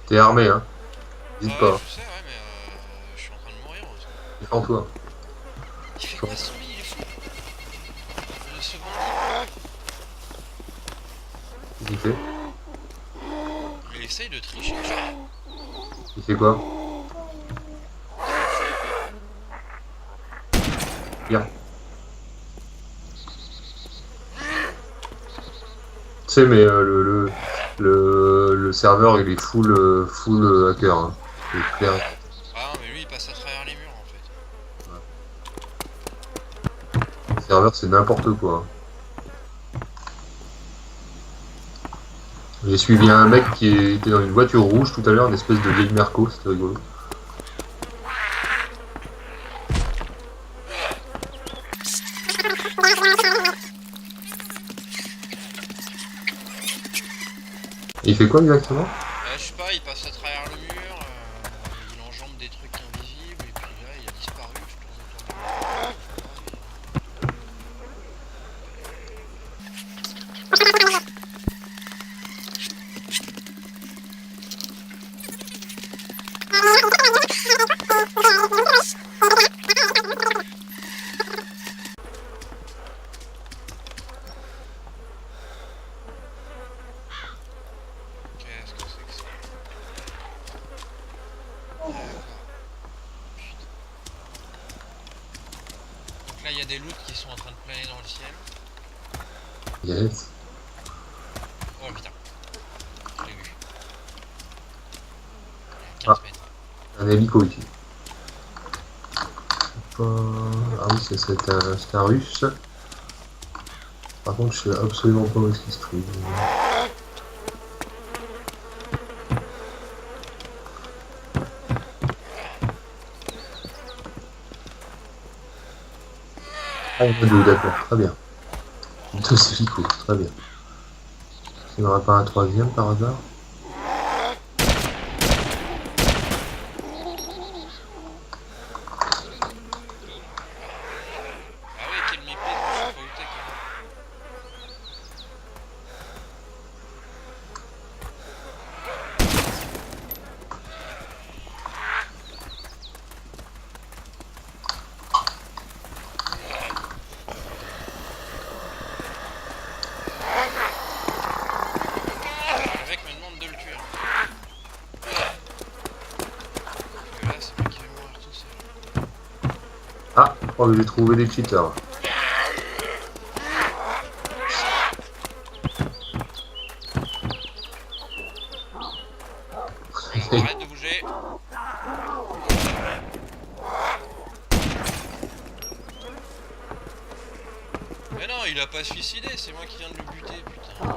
T'es armé, hein. Ouais, N'hésite ouais, pas. je sais, ouais, mais je suis en train de mourir aussi. Défends-toi. Il fait quoi ce zombie? Il est fou. Ce bandit. Qu'est-ce qu'il fait? Il essaye de tricher, je crois. Il fait quoi? Viens. Tu sais, mais le serveur, il est full hacker, hein. C'est clair. Ah non, mais lui il passe à travers les murs en fait. Ouais. Le serveur, c'est n'importe quoi. J'ai suivi un mec qui était dans une voiture rouge tout à l'heure, une espèce de vieille Merco, c'était rigolo. Et il fait quoi exactement? Je sais pas, il passe à travers le mur, il enjambe des trucs invisibles, et puis là il a disparu, je tourne autour de lui. Qu'est-ce que c'est que ça? D'accord. Donc là il y a des loots qui sont en train de planer dans le ciel. Yes. Oh putain, je l'ai vu. Il y a Ah, 15 mètres. un hélico ici. Ah oui, c'est un russe. Par contre, je sais absolument pas où est-ce qu'il se trouve. Ah, il y en a deux, d'accord, très bien. Deux hélicos, très bien. Il n'y en aura pas un troisième par hasard? Ah ouais, quel mépris, je sais pas où t'es quand même. Le mec me demande de le tuer. Parce que là c'est moi qui vais mourir tout seul. Ah, oh, j'ai trouvé des cheaters. Bon, arrête de bouger. Mais non, il a pas suicidé, c'est moi qui viens de le buter, putain.